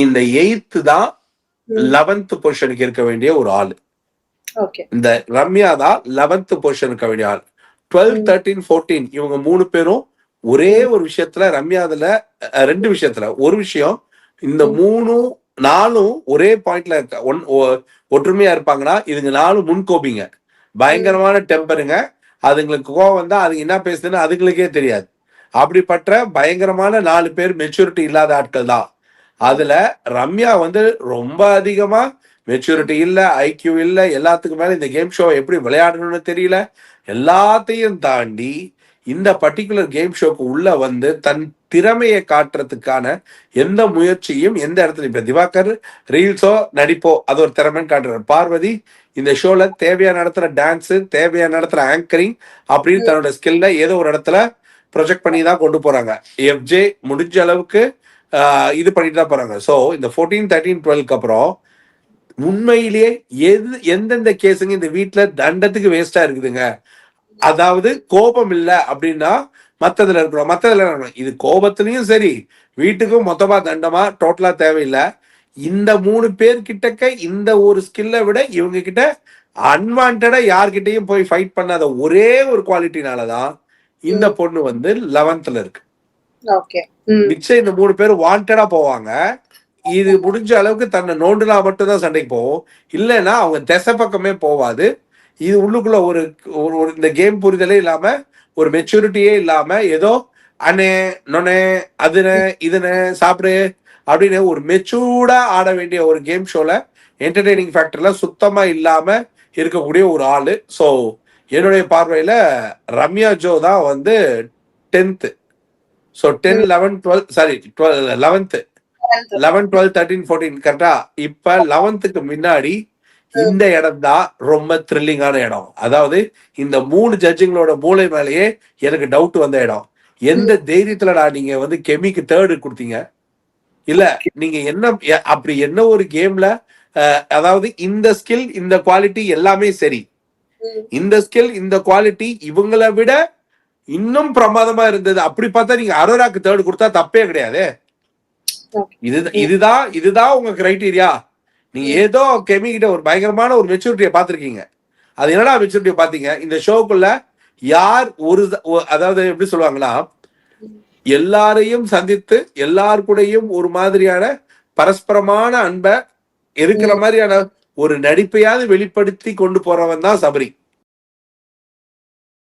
இந்த 8th தான் 11th பொசிஷனுக்கு இருக்க வேண்டிய ஒரு ஆளு. இந்த ரம்யா தான் 11th பொசிஷன் இருக்க வேண்டிய ஆள். 12, 13, 14 இவங்க 3 பேரும் ஒரே ஒரு விஷயத்துல, ரம்யா அதுல 2 விஷயத்துல. ஒரு விஷயம், இந்த 4 ஒரே பாயிண்ட்ல இருக்க ஒற்றுமையா இருப்பாங்கன்னா, இதுங்க 4 முன்கோபிங்க, பயங்கரமான டெம்பருங்க. அதுங்களுக்கு கோவம் வந்தா அதுங்க என்ன பேசுதுன்னு அதுங்களுக்கே தெரியாது. அப்படிப்பட்ட பயங்கரமான 4 பேர் மெச்சூரிட்டி இல்லாத ஆட்கள் தான். அதுல ரம்யா வந்து ரொம்ப அதிகமா மெச்சூரிட்டி இல்ல, ஐக்கியூ இல்ல, எல்லாத்துக்கும் மேல இந்த கேம் ஷோ எப்படி விளையாடணும்னு தெரியல. எல்லாத்தையும் தாண்டி இந்த பர்டிகுலர் கேம் ஷோக்கு உள்ள வந்து தன் திறமையை காட்டுறதுக்கான எந்த முயற்சியும் எந்த இடத்துல, இப்ப திவாகர் ரீல்ஸோ நடிப்போ அது ஒரு திறமைன்னு காட்டுறாரு. பார்வதி இந்த ஷோல தேவையான இடத்துல டான்ஸ், தேவையான இடத்துல ஆங்கரிங் அப்படின்னு தன்னோட ஸ்கில்ல ஏதோ ஒரு இடத்துல ப்ரொஜெக்ட் பண்ணி தான் கொண்டு போறாங்க. எஃப்ஜே முடிஞ்ச அளவுக்கு இது பண்ணிட்டு தான் போறாங்க. ஸோ இந்த 14, 13, 12க்கு அப்புறம் உண்மையிலேயே எந்தெந்த கேஸுங்க இந்த வீட்டுல தண்டத்துக்கு வேஸ்டா இருக்குதுங்க. அதாவது கோபம் இல்ல அப்படின்னா மத்ததுல இருக்கிறோம், இது கோபத்திலையும் சரி, வீட்டுக்கும் மொத்தமா தண்டமா டோட்டலா தேவையில்லை. இந்த 3 பேர் கிட்டக்க இந்த ஒரு ஸ்கில்லை விட இவங்க கிட்ட அன்வான்டா யார்கிட்டையும் போய் ஃபைட் பண்ணாத ஒரே ஒரு குவாலிட்டினாலதான் இந்த பொண்ணு வந்து 11th இருக்கு. மிச்சம் இந்த 3 பேர் வாண்டடா போவாங்க. இது முடிஞ்ச அளவுக்கு தன்னை நோண்டுனா மட்டும்தான் சண்டைக்கு போவோம், இல்லைன்னா அவங்க திசை பக்கமே போவாது. இது உள்ளுக்குள்ள ஒரு இந்த கேம் புரிதலே இல்லாம, ஒரு மெச்சூரிட்டியே இல்லாம, ஏதோ அண்ணே நொனே அதுனே இதுனே சாப்பிடு அப்படின்னு ஒரு மெச்சூர்டா ஆட வேண்டிய ஒரு கேம் ஷோல என்டர்டெய்னிங் ஃபேக்டர்ல சுத்தமா இல்லாம இருக்கக்கூடிய ஒரு ஆளு. ஸோ என்னுடைய பார்வையில ரம்யா ஜோ தான் வந்து 10th. ஸோ 10, 11, 12 சாரி 11th 11, 12, 13, 14 கரெக்டா. இப்ப 11th முன்னாடி இந்த இடம் தான் ரொம்ப த்ரில்லிங்கான இடம். அதாவது இந்த 3 ஜட்ஜுங்களோட மூளை மேலேயே எனக்கு டவுட் வந்த இடம். எந்த தைரியத்துலடா நீங்க வந்து கெமிக்கு 3rd கொடுத்தீங்க? இல்ல நீங்க என்ன அப்படி என்ன ஒரு கேம்ல, அதாவது இந்த ஸ்கில் இந்த குவாலிட்டி எல்லாமே சரி, இந்த ஸ்கில் இந்த குவாலிட்டி இவங்களை விட இன்னும் பிரமாதமா இருந்தது. அப்படி பார்த்தா நீங்க அரோராக்கு 3rd கொடுத்தா தப்பே கிடையாது. இதுதான் உங்க கிரைட்டீரியா. நீங்க ஏதோ கெமி கிட்ட ஒரு பயங்கரமான ஒரு மெச்சூரிட்டியை பார்த்திருக்கீங்க. அது என்னடா மெச்சூரிட்டியை பார்த்தீங்க? இந்த ஷோக்குள்ள யார் அதாவது எப்படி சொல்லுவாங்கன்னா, எல்லாரையும் சந்தித்து எல்லாருக்கூடையும் ஒரு மாதிரியான பரஸ்பரமான அன்பை இருக்கிற மாதிரியான ஒரு நடிப்பையாவது வெளிப்படுத்தி கொண்டு போறவன் தான் சபரி.